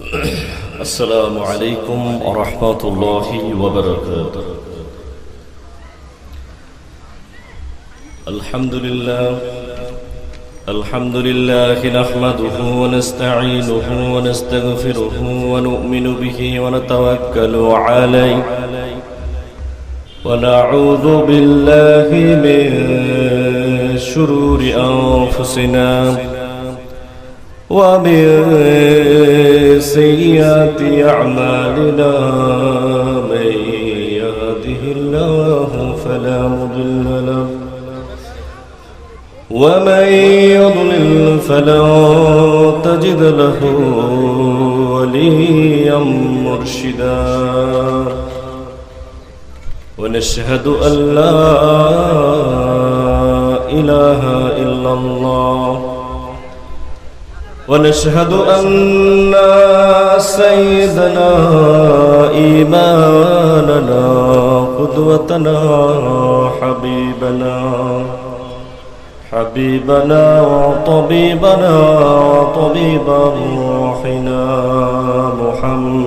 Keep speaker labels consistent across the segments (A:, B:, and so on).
A: السلام عليكم ورحمة الله وبركاته. الحمد لله نحمده ونستعينه ونستغفره ونؤمن به ونتوكل عليه ونعوذ بالله من شرور أنفسنا ومن سيئات أعمالنا. من يهده الله فلا مضل له ومن يضلل فلا تجد له وليا مرشدا. ونشهد أن لا إله إلا الله ونشهد أن سيدنا إيماننا قدوتنا حبيبنا وطبيبنا وطبيب روحنا محمد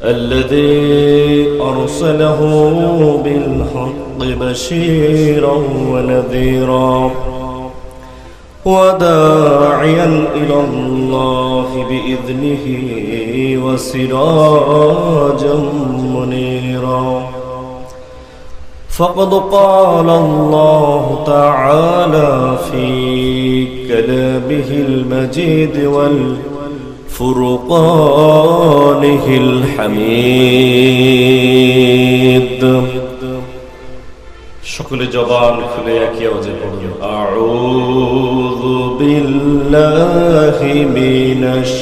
A: الذي أرسله بالحق بشيرا ونذيرا وداعيا إلى الله بإذنه وسراجا منيرا. فقد قال الله تعالى في كلامه المجيد والفرقانه الحميد. সকলে জবান খুলে একে আওয়াজে পড়ুন আউযু বিল্লাহি মিনাশ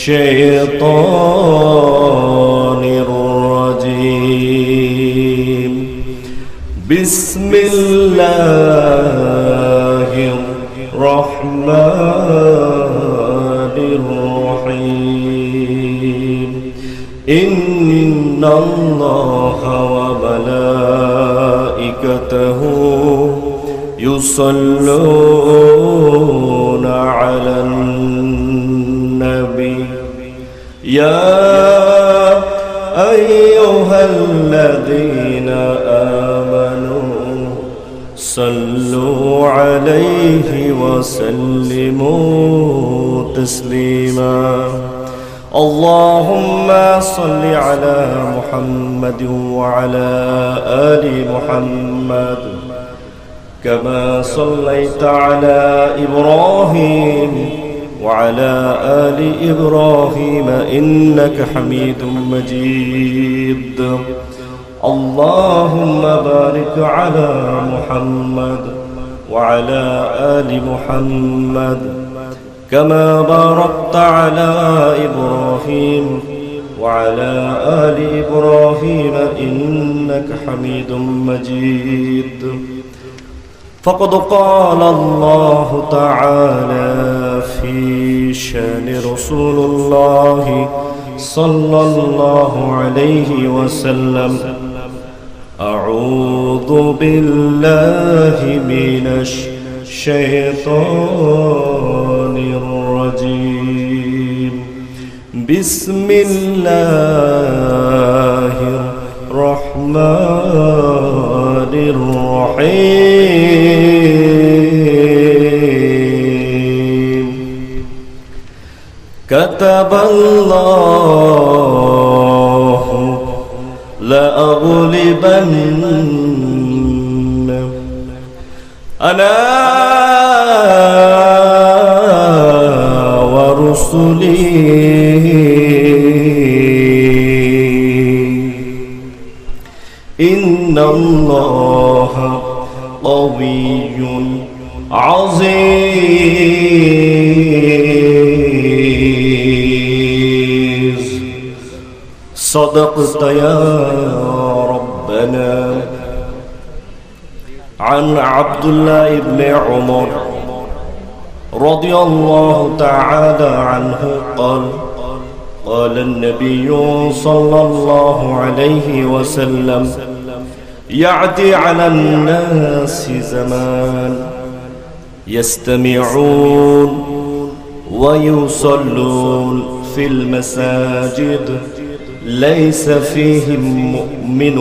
A: শাইতানির রাজীম। বিসমিল্লাহির রহমানির রহিম। ইন্নাল্লাহা ওয়া ملائكته يصلون على النبي يا أيها الذين آمنوا صلوا عليه وسلموا تسليما. اللهم صل على محمد وعلى آل محمد كما صليت على إبراهيم وعلى آل إبراهيم إنك حميد مجيد. اللهم بارك على محمد وعلى آل محمد كما باركت على إبراهيم وعلى آل إبراهيم إنك حميد مجيد. فقد قال الله تعالى في شان رسول الله صلى الله عليه وسلم أعوذ بالله من الشيطان الرجيم. بسم الله الرحمن الرحيم. كتب الله لأغلبن أنا ورسلي إن الله قوي عزيز. صدقت يا ربنا. عن عبد الله بن عمر رضي الله تعالى عنه قال قال النبي صلى الله عليه وسلم يأتي على الناس زمان يستمعون ويصلون في المساجد ليس فيهم مؤمن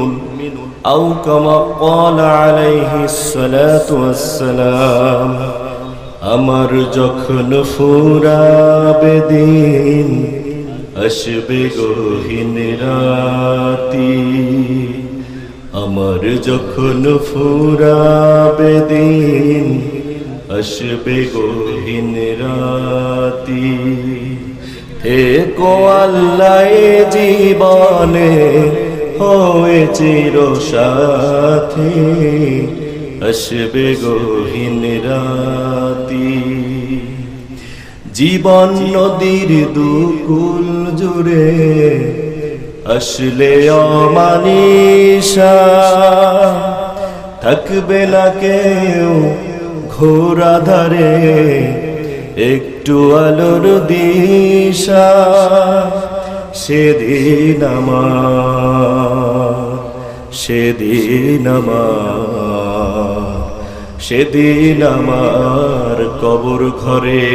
A: أو كما قال عليه الصلاة والسلام আমার যখন ফুরাবে দিন আসবে গহীন রাতি আমার যখন ফুরাবে দিন আসবে গহীন রাতি হে কো আল্লাহ জীবনে হয়ে চির সাথী আসবে গহীন রাতি জীবন নদীর দুকুল জুড়ে আসলে অমানিসা থাকবে না কেউ ঘোর আধারে একটু আলোর দিশা সেদিন আমার কবর ঘরে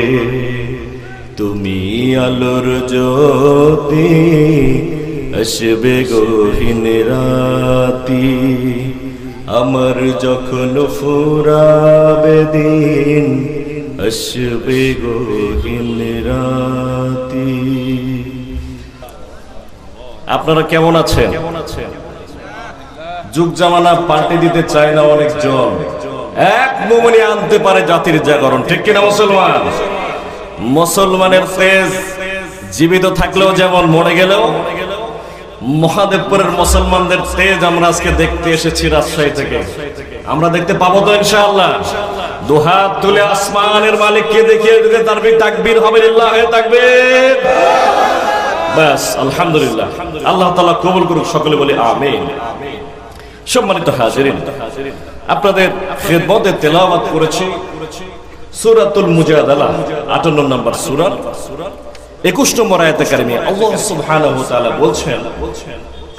A: তুমি আলোর জ্যোতি আসবে গহীন রাতি আমার যখন ফুরাবে দিন আসবে গহীন রাতি। আপনারা কেমন আছেন? যুগ জামানা পাল্টে দিতে চায় না অনেকজন, এক মোমনি আনতে পারে জাতির জাগরণ, ঠিক কিনা মুসলমান? মুসলমানের তেজ জীবিত থাকলেও যেমন মরে গেলেও মহাদেবপুরের মুসলমানদের তেজ আমরা আজকে দেখতে এসেছি রাজশাহী থেকে। আমরা দেখতে পাবো তো ইনশাআল্লাহ। দুহাত তুলে আসমানের মালিককে দেখিয়ে দিতে তাকবীর হবে, লিল্লাহি তাকবীর। বাস আলহামদুলিল্লাহ, আল্লাহ তাআলা কবুল করুক, সকলে বলি আমিন। সম্মানিত হাজিরিন, আপনাদের খিদমতে তেলাওয়াত করেছি সূরাতুল মুজাদালা 58 নম্বর সূরা 21 নম্বর আয়াতে কারিমে আল্লাহ সুবহানাহু ওয়া তাআলা বলছেন,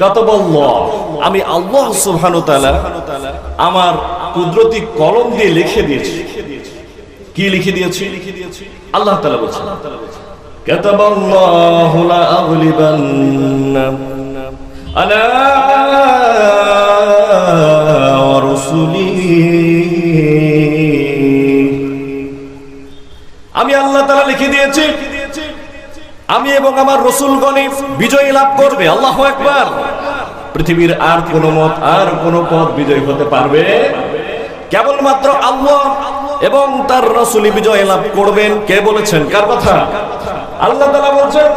A: কাতাবাল্লাহ, আমি আল্লাহ সুবহানাহু ওয়া তাআলা আমার কুদরতি কলম দিয়ে লিখে দিয়েছি। কি লিখে দিয়েছি? আল্লাহ তাআলা বলছেন, কাতাবাল্লাহু লা আগলিবান্না আলা ওয়া রাসূলি, আমি আল্লাহ তাআলা লিখে দিয়েছি আমি এবং আমার রাসূলগণ বিজয় লাভ করবে। আল্লাহু আকবার। পৃথিবীর আর কোন মত, আর কোন পথ বিজয় হতে পারবে কেবলমাত্র আল্লাহ এবং তার রাসূল বিজয় লাভ করবেন। কে বলেছেন? কার কথা? আল্লাহ তাআলা বলেন,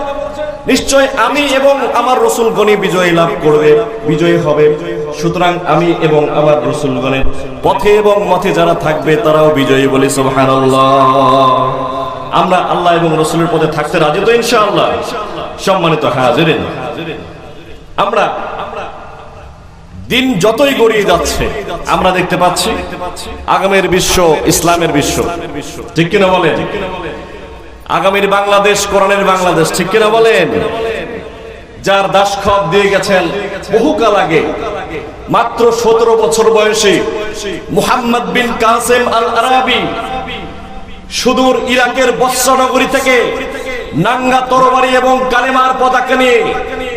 A: নিশ্চয় আমি এবং আমার রাসূলগণ বিজয় লাভ করবে, বিজয় হবে। সুতরাং আমি এবং আমার রাসূলগণের পথে এবং মতে যারা থাকবে তারাও বিজয়ী, বলি সুবহানাল্লাহ। আমরা আল্লাহ এবং রাসূলের পথে থাকতে রাজি তো ইনশাআল্লাহ? সম্মানিত হাজিরিন, আমরা দিন যতই গড়িয়ে যাচ্ছে আমরা দেখতে পাচ্ছি আগামীর বিশ্ব ইসলামের বিশ্ব, ঠিক কিনা বলেন? আগামীর বাংলাদেশ কোরআনের বাংলাদেশ, ঠিক কিনা বলেন? যার দাসখত দিয়ে গেছেন বহুকাল আগে, মাত্র 17 বছর বয়সী মুহাম্মদ বিন কাসেম আল আরাবি সুদূর ইরাকের বসরা নগরী থেকে নাঙ্গা তরবারি এবং কালেমার পতাকা নিয়ে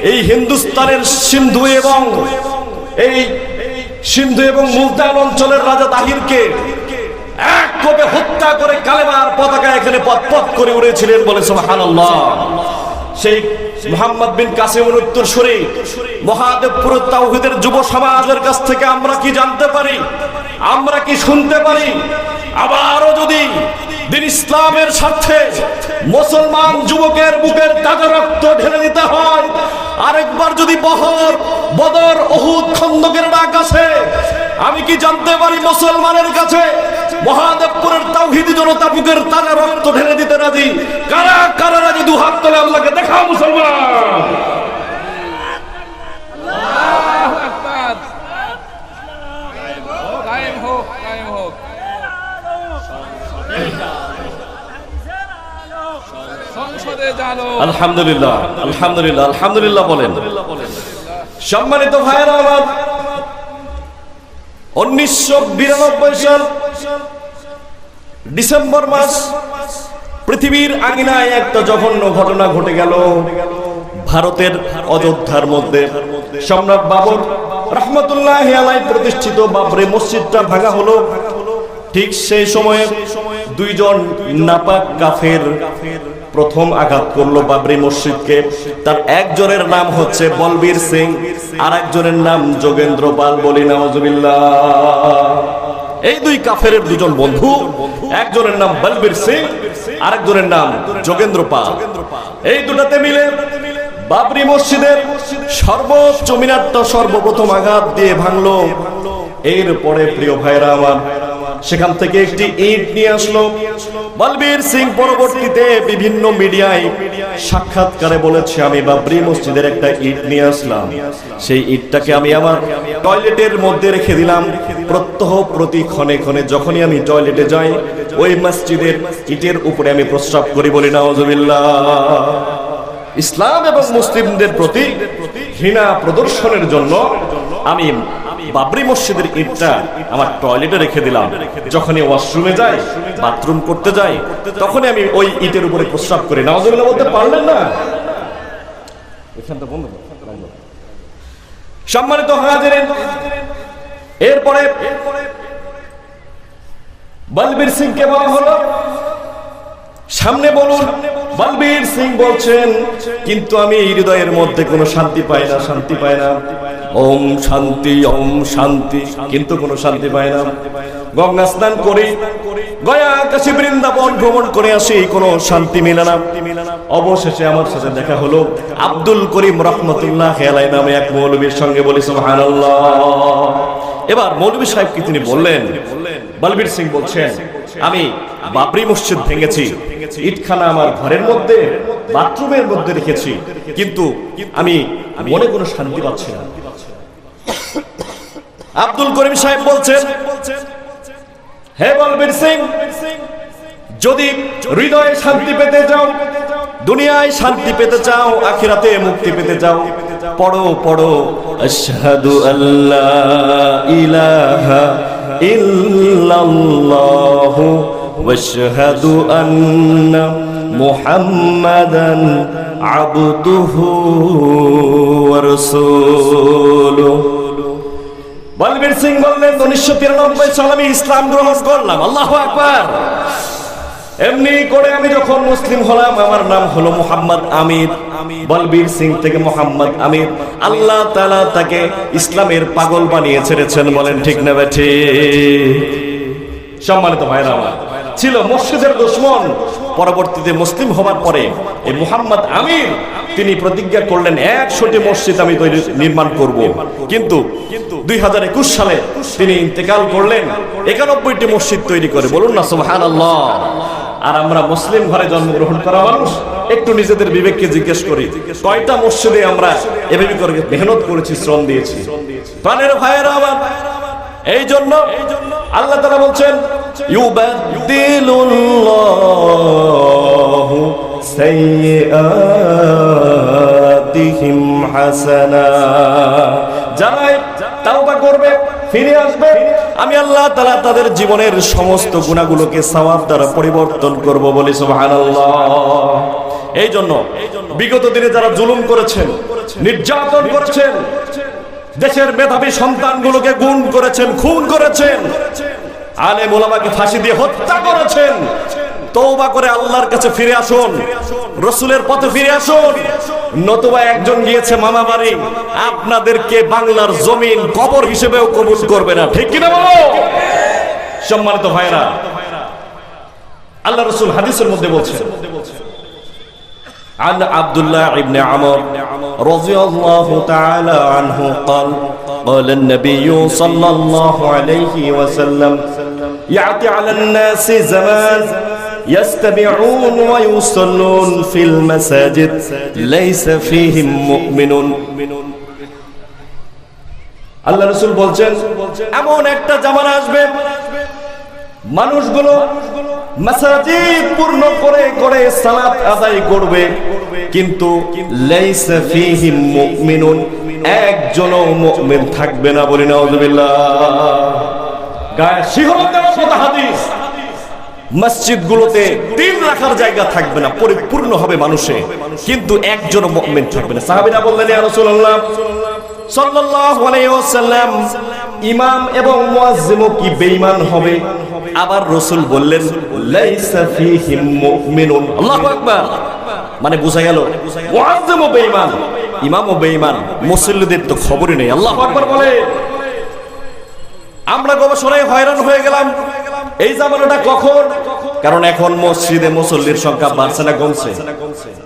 A: এই হিন্দুস্তানের সিন্ধু এবং মুলতান অঞ্চলের রাজা তাহিরকে এক কোপে হত্যা করে কালেমার পতাকা এখানে পথ করে উড়েছিলেন, বলে সুবহানাল্লাহ। সেই মুহাম্মদ বিন কাসেমের উত্তরসূরি মহাদেবপুর তাওহীদের যুব সমাজের কাছ থেকে আমরা কি জানতে পারি, আমরা কি শুনতে পারি? আবারও যদি দিন ইসলামের স্বার্থে মুসলমান যুবকের বুকের তাজা রক্ত ঢেলে দিতে হয়, আরেকবার যদি বদর উহুদ খন্দকের ডাক আসে, আমি কি জানতে পারি মুসলমানের কাছে মহাদেবপুরের তাওহীদি জনতা বুকের তাজা রক্ত ঢেলে দিতে রাজি? কারা কারা রাজি? দুহাত তুলে আল্লাহকে দেখাও মুসলমান। আল্লাহু আকবার। কায়েম হোক, কায়েম হোক। সংসদে জানো। আলহামদুলিল্লাহ, আলহামদুলিল্লাহ, আলহামদুলিল্লাহ বলেন। সম্মানিত ভাইরা আমার, 1992 সাল ডিসেম্বর মাস পৃথিবীর আঙিনায় একটা জঘন্য ঘটনা ঘটে গেল। ভারতের অযোধ্যার মধ্যে সম্রাট বাবর রহমতুল্লাহি আলাইহি প্রতিষ্ঠিত বাবরি মসজিদটা ভাঙা হলো। ঠিক সেই সময়ে দুইজন নাপাক কাফের প্রথম আঘাত করলো বাবরি মসজিদকে। তার একজনের নাম হচ্ছে বলবীর সিং, আর একজনের নাম যোগেন্দ্র পাল। বলি নাউজুবিল্লাহ। এই দুই কাফেরের দুজন বন্ধু, একজনের নাম বলবীর সিং, আরেকজনের নাম যোগেন্দ্র পাল। এই দুটাতে মিলে বাবরি মসজিদের সর্বোচ্চ মিনারটা সর্বপ্রথম আঘাত দিয়ে ভাঙলো। এরপরে প্রিয় ভাইরা আমার, সেখান থেকে একটি ইট নিয়ে আসলো। বলবীর সিং পরবর্তীতে বিভিন্ন মিডিয়ায় সাক্ষাৎকারে বলেছে, আমি বাবরি মসজিদের একটা ইট নিয়ে আসলাম, সেই ইটটাকে আমি আমার টয়লেটের মধ্যে রেখে দিলাম। প্রত্যহ প্রতি ক্ষণে ক্ষণে যখনই আমি টয়লেটে যাই, ওই মসজিদের ইটের উপরে আমি প্রস্রাব করি। বলি নাউজুবিল্লাহ। ইসলাম এবং মুসলিমদের প্রতি ঘৃণা প্রদর্শনের জন্য আমি বাবরি মসজিদের ইটটা আমার টয়লেটে রেখে দিলাম। যখনই ওয়াশরুমে যাই, বাথরুম করতে যাই, তখনই আমি ওই ইটের উপরে প্রস্রাব করি। নাউজুবিল্লাহ বলতে পারলেন না? সম্মানিত হাজিরিন, এরপরে বলবীর সিংকে বলা হলো, সামনে বলুন। বলবীর সিং বলছেন, কিন্তু আমি হৃদয়ের মধ্যে কোনো শান্তি পাই না, শান্তি পাই না। ওম শান্তি, ওম শান্তি, কিন্তু কোনো শান্তি পাই না। গঙ্গা স্নান করি, গয়া কাশী বৃন্দাবন ভ্রমণ করে আসি, কোনো শান্তি মেলে না। অবশেষে আমার সাথে দেখা হলো আব্দুল করিম রহমতুল্লাহ আলাইহি নামে এক মৌলবীর সঙ্গে। বলি সুবহানাল্লাহ। এবার মৌলবী সাহেবকে তিনি বললেন, বলবীর সিং বলছেন, আমি বাবরি মসজিদ ভেঙেছি, ইটখানা আমার ঘরের মধ্যে বাথরুমের মধ্যে রেখেছি, কিন্তু আমি মনে কোনো শান্তি পাচ্ছি না। আব্দুল করিম সাহেব বলছেন, হে বলবীর সিং, যদি হৃদয়ে শান্তি পেতে চাও, দুনিয়ায় শান্তি পেতে চাও, আখিরাতে মুক্তি পেতে চাও, পড়ো পড়ো আশহাদু আল্লা ইলাহা ইল্লাল্লাহু ওয়াশহাদু আন্না মুহাম্মাদান আবদুহু ওয়া রাসূলুহু। বলবীর সিং বললেন, 1993 সালে আমি ইসলাম গ্রহণ করলাম। আল্লাহু আকবার। এমনি করে আমি যখন মুসলিম হলাম, আমার নাম হলো মুহাম্মদ আমির। বলবীর সিং থেকে মুহাম্মদ আমির। আল্লাহ তাআলা তাকে ইসলামের পাগল বানিয়ে ছেড়েছেন। বলেন ঠিক না ঠিক? সম্মানিত ভাইরা আমার, ছিল মসজিদের দুশমন। পরবর্তীতে মুসলিম হওয়ার পরে এই মুহাম্মদ আমির তিনি প্রতিজ্ঞা করলেন, 100টি মসজিদ আমি নির্মাণ করব। কিন্তু 2021 সালে তিনি ইন্তেকাল করলেন 91টি মসজিদ তৈরি করে। বলুন না সুবহানাল্লাহ। আর আমরা মুসলিম ঘরে জন্মগ্রহণ করা মানুষ, একটু নিজেদের বিবেককে জিজ্ঞেস করি, কয়টা মসজিদে আমরা এভাবে করে মেহনত করেছি, শ্রম দিয়েছি? প্রাণের ভাইয়েরা আমার, এই জন্য আল্লাহ তাআলা বলছেন, ইউবাদদিলুল্লাহু সাইয়্যাতিহিম হাসানা। যারা তাওবা করবে, ফিরে আসবে, আমি আল্লাহ তাআলা তাদের জীবনের সমস্ত গুনাহগুলোকে সওয়াব দ্বারা পরিবর্তন করব। বলি সুবহানাল্লাহ। এই জন্য বিগত দিনে যারা জুলুম করেছেন, নির্যাতন করেছেন, দেশের মেধাবী সন্তানগুলোকে গুম করেছেন, খুন করেছেন, আলেম ওলামাকে ফাঁসি দিয়ে হত্যা করেছেন, তওবা করে আল্লাহর কাছে ফিরে আসুন, রাসূলের পথে ফিরে আসুন। নতুবা একজন গিয়েছে মামা বাড়ি, আপনাদেরকে বাংলার জমিন কবর হিসেবেও কবুল করবে না। ঠিক কিনা বলো? সম্মানিত ভাইরা, আল্লাহ রাসূল হাদিসের মধ্যে বলছেন, عن عبد الله بن عمر رضي الله تعالى عنه قال قال النبي صلى الله عليه وسلم يأتي على الناس زمان يستمعون ويصلون في المساجد ليس فيهم مؤمن। আল্লাহ রাসূল বলছেন, এমন একটা জামানা আসবে, মানুষগুলো মাসাজিদ পূর্ণ করে করে সালাত আদায় করবে, কিন্তু লাইসা ফীহিম মুমিনুন, একজনও মুমিন থাকবে না। বলি নাউযুবিল্লাহ। গায়ে শিহরণ দেওয়ার মতো হাদিস। মসজিদগুলোতে তিল রাখার জায়গা থাকবে না, পরিপূর্ণ হবে মানুষে, কিন্তু একজন মুমিন থাকবে না। সাহাবীরা বললেন, ইয়া রাসূলুল্লাহ সাল্লাল্লাহু আলাইহি ওয়াসাল্লাম, ইমাম এবং মুয়াজ্জিমও কি বেঈমান হবে? আবার রাসূল বললেন, লাইসা ফীহিম মুমিনুন। আল্লাহু আকবার। মানে বোঝা গেল মুয়াজ্জিমও বেঈমান, ইমামও বেঈমান, মুসল্লিদের তো খবরই নেই। আল্লাহু আকবার বলে। আমরা গবেষণায় হয়রান হয়ে গেলাম, এই জামানাটা কখন? কারণ এখন মসজিদে মুসল্লির সংখ্যা বাড়ছে না কমছে?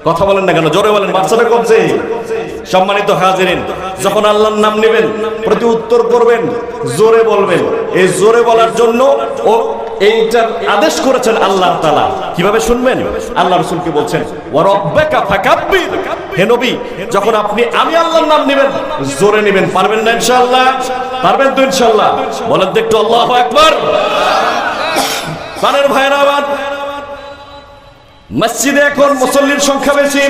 A: কথা বলেন না কেন, জোরে বলেন, বাড়ছে না কমছে? সম্মানিত হাজিরিন, যখন আল্লাহর নাম নেবেন প্রতি উত্তর করবেন, জোরে বলবেন। এই জোরে বলার জন্য ও এইটার আদেশ করেছেন আল্লাহ তাআলা। কিভাবে শুনবেন? আল্লাহ রাসূলকে বলছেন, ওয়া রাব্বাকা ফাকাব্বির। হে নবী, যখন আপনি আমি আল্লাহর নাম নেবেন জোরে নেবেন। পারবেন না ইনশাআল্লাহ? পারবেন তো ইনশাআল্লাহ? বলেন তো একটু আল্লাহু আকবার। প্রাণের ভাইরা আমার, মসজিদে এখন মুসল্লির সংখ্যা বেশি,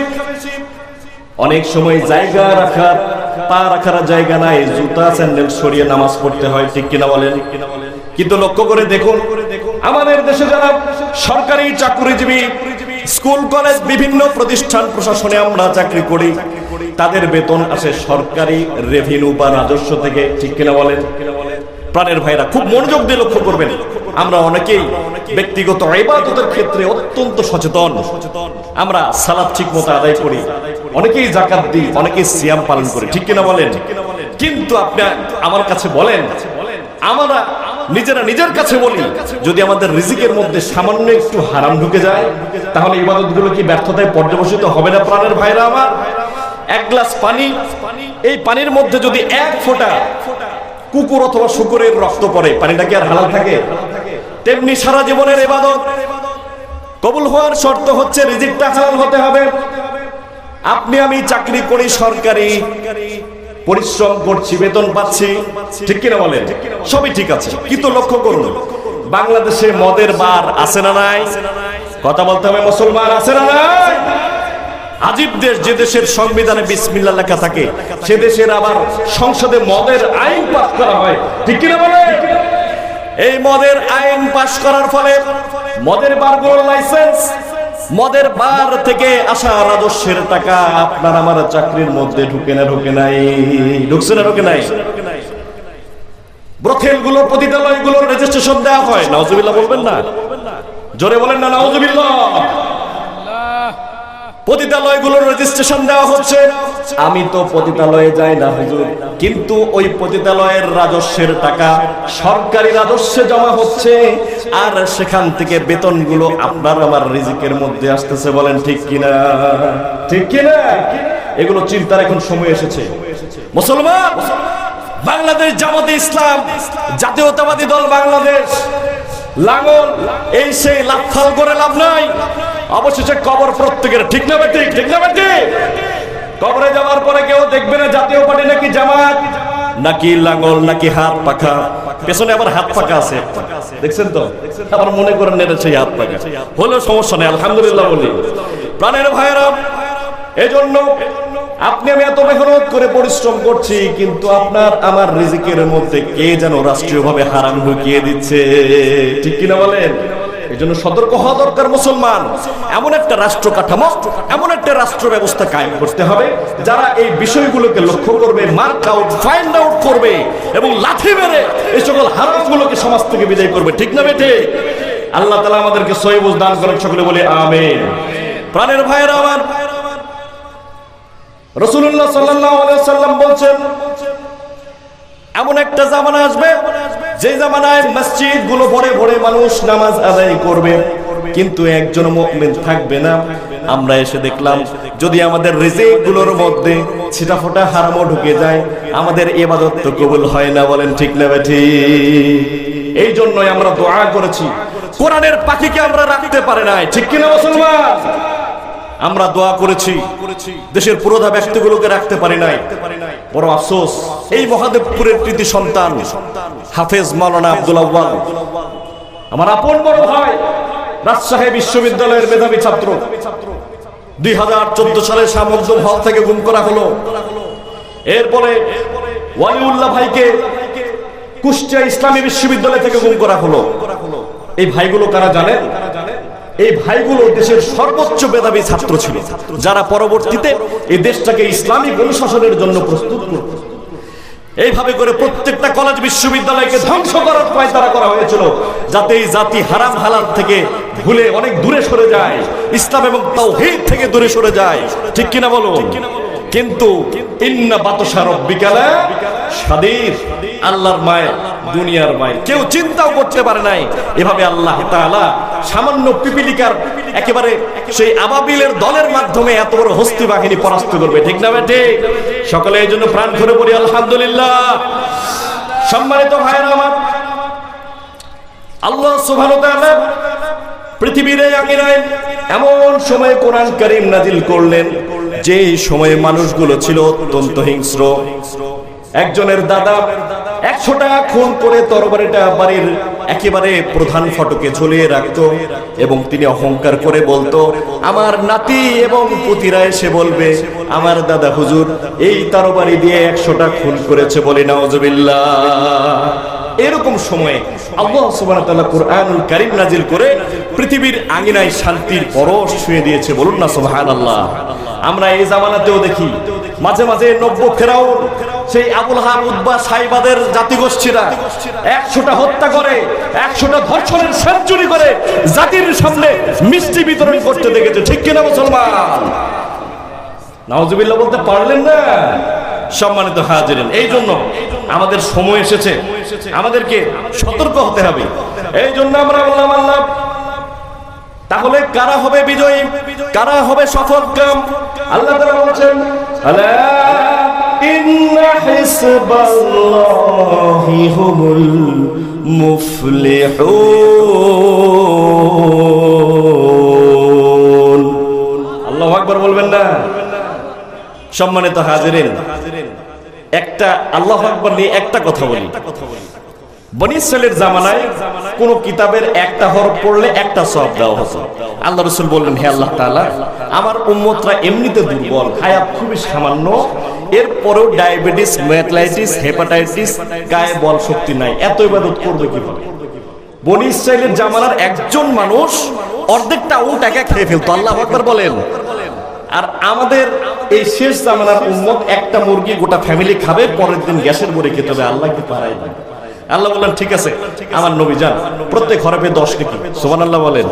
A: অনেক সময় জায়গা রাখার, পা রাখার জায়গা নাই, জুতা স্যান্ডেল সরিয়ে নামাজ পড়তে হয়, ঠিক কিনা বলেন? কিন্তু লক্ষ্য করে দেখুন, আমাদের দেশে যারা সরকারি চাকরিজীবী, স্কুল কলেজ বিভিন্ন প্রতিষ্ঠান প্রশাসনে আমরা চাকরি করি, তাদের বেতন আসে সরকারি রেভিনিউ বা রাজস্ব থেকে, ঠিক কিনা বলেন? প্রাণের ভাইরা খুব মনোযোগ দিয়ে লক্ষ্য করবেন, আমরা অনেকেই ব্যক্তিগত ইবাদতের ক্ষেত্রে অত্যন্ত সচেতন। আমরা সালাত ঠিক মতো আদায় করি, অনেকেই যাকাত দিই, অনেকেই সিয়াম পালন করি, ঠিক কিনা বলেন? কিন্তু আপনি আমার কাছে বলেন, আমরা নিজেরা নিজের কাছে বলি, যদি আমাদের রিজিকের মধ্যে সামান্য একটু হারাম ঢুকে যায়, তাহলে ইবাদতগুলো কি ব্যর্থতায় পর্যবসিত হবে না? প্রাণের ভাইরা আমার, এক গ্লাস পানি, এই পানির মধ্যে যদি এক ফোঁটা কুকুর অথবা শুকরের রক্ত পড়ে, পানিটা কি আর হালাল থাকে? তেমনি সারা জীবনের ইবাদত কবুল হওয়ার শর্ত হচ্ছে রিজিকটা হালাল হতে হবে। আপনি আমি চাকরি করি সরকারি, পরিশ্রম করছি, বেতন পাচ্ছি, ঠিক কিনা বলেন? সবই ঠিক আছে, কিন্তু লক্ষ্য করুন, বাংলাদেশে মদের বার আছে না নাই? কথা বলতে হবে মুসলমান, আছে না নাই? আজীব দেশ, যে দেশের সংবিধানে বিসমিল্লাহ লেখা থাকে, সে দেশের আবার সংসদে মদের আইন পাস করা হয়, ঠিক কিনা বলে? এই মদের আইন পাস করার ফলে মদের বারগুলোর লাইসেন্স, মদের বার থেকে আসা রাজস্বের টাকা আপনার আমার চাকরির মধ্যে ঢুকে না? ঢুকে নাই? ঢুকছে না? ঢুকে নাই? ব্রথেলগুলো, পতিতালয়গুলোর রেজিস্ট্রেশন দেওয়া হয়, নাউজুবিল্লাহ বলবেন না? জোরে বলেন না নাউজুবিল্লাহ। পতিতালয়গুলোর রেজিস্ট্রেশন দেওয়া হচ্ছে। আমি তো পতিতালয়ে যাই না হুজুর, কিন্তু ওই পতিতালয়ের রাজস্বের টাকা সরকারি রাজস্বে জমা হচ্ছে, আর সেখান থেকে বেতনগুলো আপনার আমার রিজিকের মধ্যে আসতেছে। বলেন ঠিক কিনা? ঠিক কিনা? এগুলো চিন্তার এখন সময় এসেছে। মুসলমান, বাংলাদেশ জামাতে ইসলাম, জাতীয়তাবাদী দল বাংলাদেশ, লাঙ্গল, এই সেই লাফাল করে লাভ নাই, অবশেষে কবর প্রত্যেকের, ঠিক না বেঠিক? ঠিক না বেঠিক? কবরে যাওয়ার পরে কেউ দেখবে না জাতীয় পার্টি নাকি জামাত নাকি লাঙ্গল নাকি হাত পাখা, পেছনে আবার হাত পাখা আছে, দেখছেন তো? আবার মনে করেন এটা সেই হাত পাখা, হলেও সমস্যা নেই, আলহামদুলিল্লাহ বলি। প্রাণের ভাইয়েরা, এজন্য আপনি আমি এত মেহনত করে পরিশ্রম করছি, কিন্তু আপনার আমার রিজিকের মধ্যে কে যেন রাষ্ট্রীয়ভাবে হারাম ঢুকিয়ে দিচ্ছে, ঠিক কিনা বলেন? এজন্য সতর্ক হওয়া দরকার মুসলমান। এমন একটা রাষ্ট্র কাঠামো, এমন একটা রাষ্ট্র ব্যবস্থা কায়েম করতে হবে যারা এই বিষয়গুলোকে লক্ষ্য করবে, মার্ক আউট, ফাইন্ড আউট করবে এবং লাঠি মেরে এই সকল হারামগুলোকে সমাজ থেকে বিদায় করবে, ঠিক না বেঠে? আল্লাহ তাআলা আমাদেরকে সহিহ বুঝ দান করেন, সকলে বলে আমিন। প্রাণের ভাইয়েরা আমার, রাসূলুল্লাহ সাল্লাল্লাহু আলাইহি ওয়াসাল্লাম বলছেন, এমন একটা জামানা আসবে যে জামানায় মসজিদ গুলো ভরে ভরে মানুষ নামাজ আদায় করবে, কিন্তু একজন মুমিন থাকবে না। আমরা এসে দেখলাম, যদি আমাদের রিজিক গুলোর মধ্যে ছিটাফোঁটা হারামও ঢুকে যায়, আমাদের ইবাদত তো কবুল হয় না। বলেন ঠিক না ঠিক? এই জন্যই আমরা দোয়া করেছি, কোরআনের পাখিকে আমরা রাখতে পারি নাই, ঠিক কিনা মুসলমান? আমরা দোয়া করেছি, দেশের পুরোধা ব্যক্তিগুলোকে রাখতে পারি নাই। বড় আফসোস, এই মহাদেবপুরের কৃতি সন্তান হাফেজ মাওলানা আব্দুল আউয়াল, আমার আপন বড় ভাই, রাজশাহী বিশ্ববিদ্যালয়ের মেধাবী ছাত্র, 2014 সালে শাহ মখদুম হল থেকে গুম করা হলো। এরপরে ওয়ালিউল্লাহ ভাইকে কুষ্টিয়া ইসলামী বিশ্ববিদ্যালয় থেকে গুম করা হলো। এই ভাইগুলো কারা জানেন? এই ভাইগুলো দেশের সর্বোচ্চ মেধাবী ছাত্র ছিল, যারা পরবর্তীতে এই দেশটাকে ইসলামিক অনুশাসনের জন্য প্রস্তুত করত। এইভাবে করে প্রত্যেকটা কলেজ বিশ্ববিদ্যালয়কে ধ্বংস করার পায়তারা করা হয়েছিল, যাতে এই জাতি হারাম হালাল থেকে ভুলে অনেক দূরে সরে যায়, ইসলাম এবং তাওহীদ থেকে দূরে সরে যায়। ঠিক কিনা বলো? কিন্তু ইন্না বাতশা রাব্বিকা শাদীদ, আল্লাহর মায় দুনিয়ার মায় কেউ চিন্তাও করতে পারে নাই এভাবে আল্লাহ তাআলা সামান্য পিপিলিকার একেবারে সেই আবাবিলের দলের মাধ্যমে এত বড় হস্তি বাহিনী পরাস্ত করবে। ঠিক না বেটে? সকলে এই জন্য প্রাণ ভরে পড়ি আলহামদুলিল্লাহ। সম্মানিত ভাইরা আমার, আল্লাহ সুবহানাহু ওয়া তাআলা পৃথিবীর আমিরায় এমন সময় কোরআন কারীম নাজিল করলেন যে সময়ে মানুষগুলো ছিল অত্যন্ত হিংস্র। একজনের দাদা 100টা খুন করে তরবারিটা বাড়ির একেবারে প্রধান ফটকে ঝুলিয়ে রাখতো এবং তিনি অহংকার করে বলতো, আমার নাতি এবং পুতিরা এসে বলবে আমার দাদা হুজুর এই তরবারি দিয়ে 100টা খুন করেছে, বলি নাউজুবিল্লাহ। এরকম সময়ে আল্লাহ সুবহানাহু ওয়া তাআলা কুরআনুল কারীম নাজিল করে পৃথিবীর আঙিনায় শান্তির পরশ ছুঁয়ে দিয়েছে, বলুন না সুবহানাল্লাহ। আমরা এই জামানাতেও দেখি মাঝে মাঝে নব্য ফেরাউন, সেই আবুল হাব উতবা সাইবাদের জাতিগোষ্ঠীরা 100টা হত্যা করে, 100টা ধর্ষণের সেঞ্চুরি করে জাতির সামনে মিষ্টি বিতরণ করতে দেখেছে। ঠিক কিনা মুসলমান? নাউজুবিল্লাহ বলতে পারলেন না? সম্মানিত হাজিরিন, এই জন্য আমাদের সময় এসেছে, আমাদেরকে সতর্ক হতে হবে। এই জন্য আমরা বললাম আল্লাহ, তাহলে কারা হবে বিজয়ী, কারা হবে সফল কাম? আল্লাহ তাআলা বলেন, আলা ইন্না হিসবাল্লাহি হুমুল মুফলিহুন। আল্লাহু আকবার বলবেন না? সম্মানিত হাজিরিন, একটা আল্লাহু আকবার নিয়ে একটা কথা বলি। বনী ইসরাইলের জামানায় কোন কিতাবের একটা হরফ পড়লে একটা সওয়াব দেওয়া হতো। আল্লাহ রাসূল বললেন, হে আল্লাহ তাআলা, আমার উম্মতরা এমনিতে দুর্বল, হায়াত খুবই সামান্য, এরপরেও ডায়াবেটিস, ম্যালাইটিস, হেপাটাইটিস, গায়ে বল শক্তি নাই, এত ইবাদত করবে কিভাবে? বনী ইসরাইলের জামানার একজন মানুষ অর্ধেকটা উট একা খেয়ে ফেলতো। আল্লাহু আকবার বলেন। আর আমাদের এই শেষ জামানার উম্মত একটা মুরগি গোটা ফ্যামিলি খাবে, পরের দিন গ্যাসের মরে খেতে হবে। আল্লাহ কি পারাই না? আল্লাহ বললেন, ঠিক আছে, আমার নবী যান, প্রত্যেক হরফে 10 নাকি, সুবহানাল্লাহ বলেন।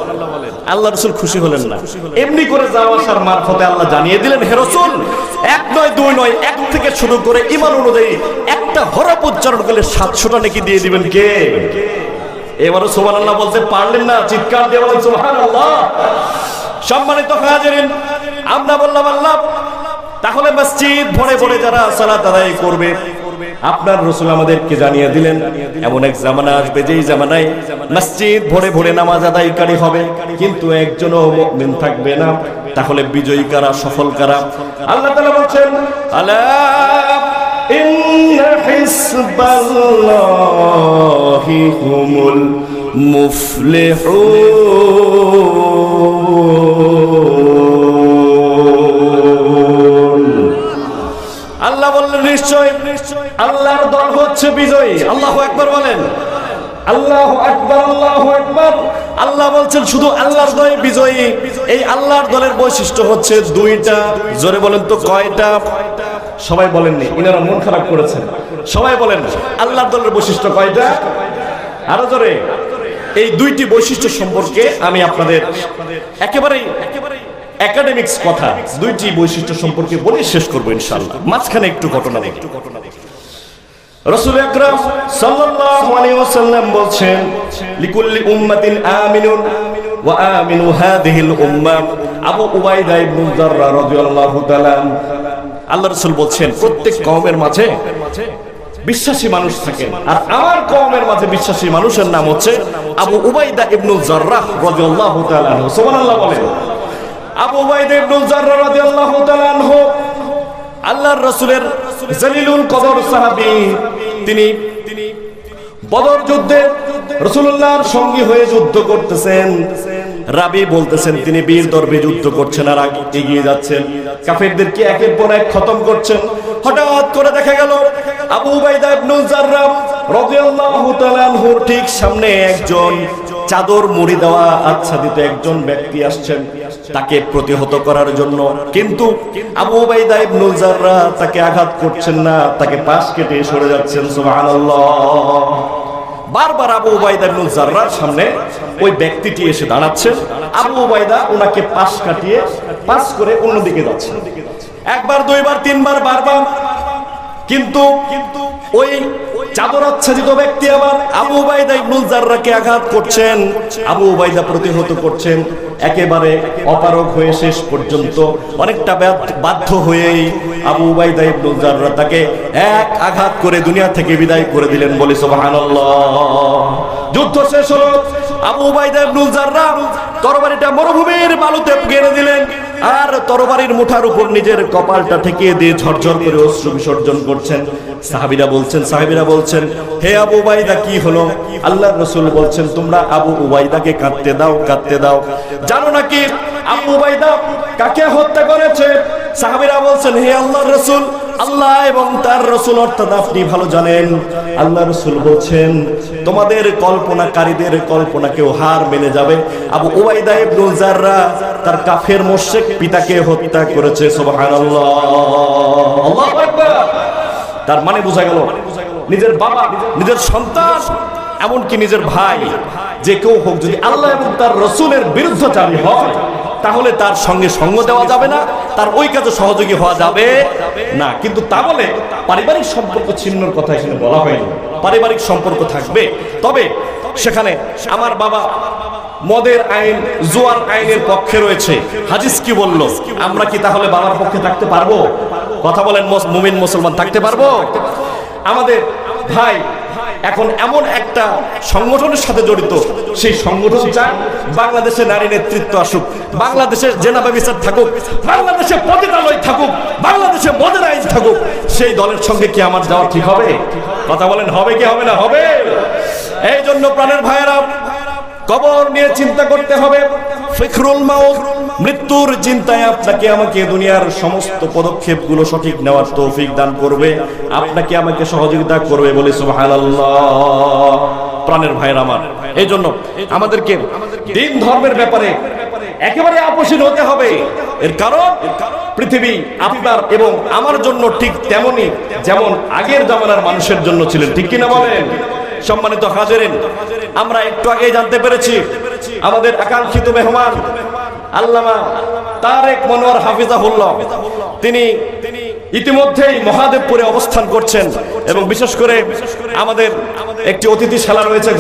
A: আল্লাহ রাসূল খুশি হলেন না, এমনি করে যাওয়া আসার মারফতে আল্লাহ জানিয়ে দিলেন, হে রাসূল, 1 নয় 2 নয়, 1 থেকে শুরু করে ঈমান অনুযায়ী একটা হরফ উচ্চারণ করলে 700টা নেকি দিয়ে দিবেন কে? এবারও সুবহানাল্লাহ বলতে পারলেন না, চিৎকার দিয়ে বলেন সুবহানাল্লাহ। সম্মানিত হাজিরিন, আমরা বললাম আল্লাহ, তাহলে মসজিদ ভরে ভরে যারা সালাত আদায় করবে, আপনার রাসূল আমাদেরকে জানিয়ে দিলেন এমন এক জামানা আসবে যেই জামানায় মসজিদ ভরে ভরে নামাজ আদায়কারী হবে, কিন্তু একজনও মুমিন থাকবে না। তাহলে বিজয়ী কারা, সফল কারা? আল্লাহ তাআলা বলেন, আলা ইন্না হিসবাল্লাহি হুমুল মুফলিহুন। আল্লাহ বললেন, নিশ্চয় আল্লাহর দল হচ্ছে বিজয়ী। আল্লাহু আকবার বলেন। আল্লাহু আকবার, আল্লাহু আকবার। আল্লাহ বলছেন শুধু আল্লাহর দল বিজয়ী। এই আল্লাহর দলের বৈশিষ্ট্য হচ্ছে 2টা। জোরে বলেন তো কয়টা? সবাই বলেননি, ইনারা মন খারাপ করেছেন। সবাই বলেন, আল্লাহর দলের বৈশিষ্ট্য কয়টা? আরো জোরে। এই 2টি বৈশিষ্ট্য সম্পর্কে আমি আপনাদের একেবারে একাডেমিক্স কথা 2টি বৈশিষ্ট্য সম্পর্কে বলে শেষ করবো ইনশাআল্লাহ। মাঝখানে একটু ঘটনা দেখি। রাসূল আকরাম সাল্লাল্লাহু আলাইহি ওয়াসাল্লাম বলেন, লিকুল্লি উম্মাতিন আমিনুন ওয়া আমিনু হাযিহিল উম্মাহ। আবু উবাইদা ইবনে জাররাহ রাদিয়াল্লাহু তাআলা, আল্লাহ রাসূল বলেন, প্রত্যেক কওমের মাঝে বিশ্বাসী মানুষ থাকেন, আর আমার কওমের মাঝে বিশ্বাসী মানুষের নাম হচ্ছে আবু উবাইদা ইবনে জাররাহ রাদিয়াল্লাহু তাআলা। সুবহানাল্লাহ বলেন। আবু উবাইদা ইবনে জাররাহ রাদিয়াল্লাহু তাআলা আনহু আল্লাহর রাসূলের জলিলুল কদর সাহাবী। তিনি বদর যুদ্ধে রাসূলুল্লাহর সঙ্গী হয়ে যুদ্ধ করতেছেন। রাবি বলতেছেন তিনি বীর দর্বে যুদ্ধ করছেন আর এগিয়ে যাচ্ছেন, কাফেরদেরকে একের পর এক খতম করছেন। হঠাৎ করে দেখা গেল আবু উবাইদা ইবনে জাররাহ রাদিয়াল্লাহু তাআলা আনহুর ঠিক সামনে একজন চাদর মুড়ি দেওয়া আচ্ছাদিত একজন ব্যক্তি আসছেন তাকে প্রতিহত করার জন্য, কিন্তু আবু উবাইদা ইবনুল জাররাহ তাকে আঘাত করছেন না, তাকে পাশ কেটে সরে যাচ্ছেন। সুবহানাল্লাহ। বারবার আবু উবাইদা ইবনুল জাররাহর সামনে ওই ব্যক্তিটি এসে দাঁড়াচ্ছেন, আবু উবাইদা ওনাকে পাশ কাটিয়ে পাশ করে অন্যদিকে যাচ্ছেন। একবার, দুইবার, তিনবার, বারবার, কিন্তু ওই চাদর আচ্ছাদিত ব্যক্তি আবার আবু উবাইদা ইবনুল জাররাহকে আঘাত করছেন। আবু উবাইদা প্রতিহত করছেন, একেবারে অপারগ হয়ে শেষ পর্যন্ত অনেকটা বাধ্য হয়েই আবু উবাইদা ইবনুল জাররাহ তাকে এক আঘাত করে দুনিয়া থেকে বিদায় করে দিলেন। বলি সুবহানাল্লাহ। যুদ্ধ শেষ হলো, আবু উবাইদা ইবনুল জাররাহ তরবারিটা মরুভূমির বালুতে গেড়ে দিলেন, আর তরবারির মুঠার উপর নিজের কপালটা ঠেকিয়ে দিয়ে ঝরঝর করে অশ্রু বিসর্জন করছেন। সাহাবীরা বলছেন, হে আবু উবাইদা কি হলো? আল্লাহর রাসূল বলছেন, তোমরা আবু উবাইদাকে কাঁদতে দাও। জানো নাকি আবু উবাইদা কাকে হত্যা করেছে? সাহাবীরা বলছেন, হে আল্লাহর রাসূল, আল্লাহ এবং তার রাসূল অর্থাৎ আপনি ভালো জানেন। আল্লাহর রাসূল বলছেন, তোমাদের কল্পনাকারীদের কল্পনাকেও হার মেনে যাবে। আবু উবাইদা ইবনুল জাররাহ তার কাফের মুশরিক পিতাকে হত্যা করেছে। সুবহানাল্লাহ। আল্লাহু আকবার। তার মানে বোঝা গেল, নিজের বাবা, নিজের সন্তান, এমনকি নিজের ভাই, যে কেউ হোক, যদি আল্লাহ এবং তার রাসূলের বিরুদ্ধচারী হয় তাহলে তার সঙ্গে সঙ্গ দেওয়া যাবে না, তার ওই কাজে সহযোগী হওয়া যাবে না। কিন্তু তা বলে পারিবারিক সম্পর্ক ছিন্নর কথা এখানে বলা হয়নি। পারিবারিক সম্পর্ক থাকবে, তবে সেখানে আমার বাবা মদের আইন, জুয়ার আইনের পক্ষে রয়েছে। হাদিস কি বলল? আমরা কি তাহলে বাবার পক্ষে থাকতে পারবো? কথা বলেন, মুমিন মুসলমান থাকতে পারবো? আমাদের ভাই এখন এমন একটা সংগঠনের সাথে জড়িত, সেই সংগঠন চায় বাংলাদেশে নারী নেতৃত্ব আসুক, বাংলাদেশের জেনাবা বিচার থাকুক, বাংলাদেশে পতিতালয় থাকুক, বাংলাদেশে মদের আইন থাকুক। সেই দলের সঙ্গে কি আমার যাওয়া ঠিক হবে? কথা বলেন, হবে কি হবে না? হবে। এই জন্য প্রাণের ভাইয়েরা, কবর নিয়ে চিন্তা করতে হবে। ফিকরুল মাউত, মৃত্যুর চিন্তায় আপনাকে আমাকে দুনিয়ার সমস্ত পদক্ষেপগুলো সঠিক নেওয়ার তৌফিক দান করবে, আপনাকে আমাকে সহযোগিতা করবে। বলি সুবহানাল্লাহ। প্রাণের ভাইয়ের আমার, এই জন্য আমাদেরকে দিন ধর্মের ব্যাপারে একেবারে আপোষহীন হতে হবে। এর কারণ পৃথিবী আপনার এবং আমার জন্য ঠিক তেমনি যেমন আগের জামানার মানুষের জন্য ছিলেন, ঠিক কিনা বলেন? সম্মানিত হাজিরিন, আমরা একটু আগে জানতে পেরেছি আমাদের আকাঙ্ক্ষিত মেহমান আল্লামা তারেক মনোয়ার হাফিজাহুল্লাহ, তিনি ইতিমধ্যেই মহাদেবপুরে অবস্থান করছেন এবং বিশেষ করে আমাদের একটি অতিথিশালা রয়েছে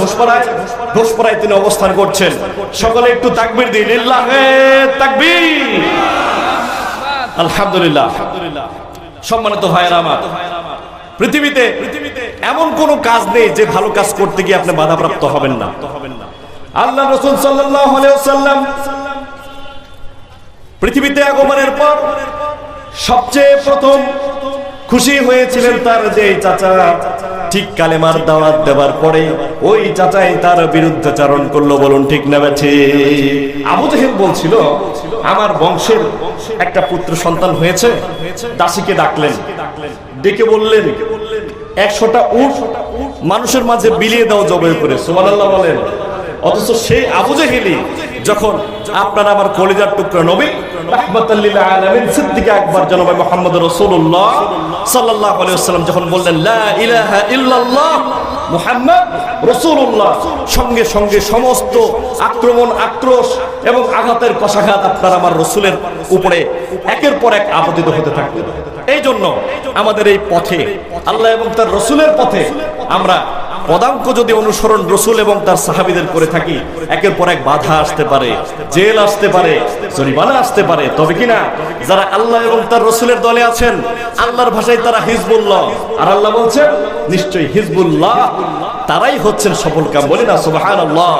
A: ঘোষপাড়ায় তিনি অবস্থান করছেন। সকলে একটু তাকবীর দিন, লিল্লাহে তাকবীর, আলহামদুলিল্লাহ। সম্মানিত ভাইয়েরা আমার, পৃথিবীতে এমন কোন কাজ নেই যে ভালো কাজ করতে গিয়ে আপনি বাধাপ্রাপ্ত হবেন না। আল্লাহ রাসূল সাল্লাল্লাহু আলাইহি ওয়াসাল্লাম পৃথিবীতে আগমনের পর সবচেয়ে প্রথম খুশি হয়েছিলেন তার যে চাচা ঠিক কালেমার দাওয়াত দেওয়ার পরে ওই চাচাই তার বিরুদ্ধাচরণ করলো। বলুন ঠিক না ঠিক? আবু জেহেল বলছিল, আমার বংশের একটা পুত্র সন্তান হয়েছে। দাসীকে ডাকলেন, ডেকে বললেন, 100টা উট মানুষের মাঝে বিলিয়ে দাও জবাই করে। সুবহানাল্লাহ বলেন। অথচ সেই আবু জেহেলই যখন আপনার আমার কলিজার টুকরা নবী রাহমাতাল লিল আলামিন সিদ্দিক আকবর জনাব মুহাম্মদ রাসূলুল্লাহ সাল্লাল্লাহু আলাইহি ওয়াসাল্লাম যখন বললেন লা ইলাহা ইল্লাল্লাহ মুহাম্মদ রাসূলুল্লাহ, সঙ্গে সঙ্গে সমস্ত আক্রমণ, আক্রোশ এবং আঘাতের কষাঘাত আপনার আমার রাসূলের উপরে একের পর এক আপতিত হতে থাকবে। এই জন্য আমাদের এই পথে, আল্লাহ এবং তার রাসূলের পথে আমরা পদাঙ্ক যদি অনুসরণ রাসূল এবং তার সাহাবীদের করে থাকি, একের পর এক বাধা আসতে পারে, জেল আসতে পারে, জরিমানা আসতে পারে। তবে কিনা যারা আল্লাহ এবং তার রাসূলের দলে আছেন, আল্লাহর ভাষায় তারা হিজবুল্লাহ, আর আল্লাহ বলছেন নিশ্চয়ই হিজবুল্লাহ তারাই হচ্ছেন সফলকাম। বলি না সুবহানাল্লাহ।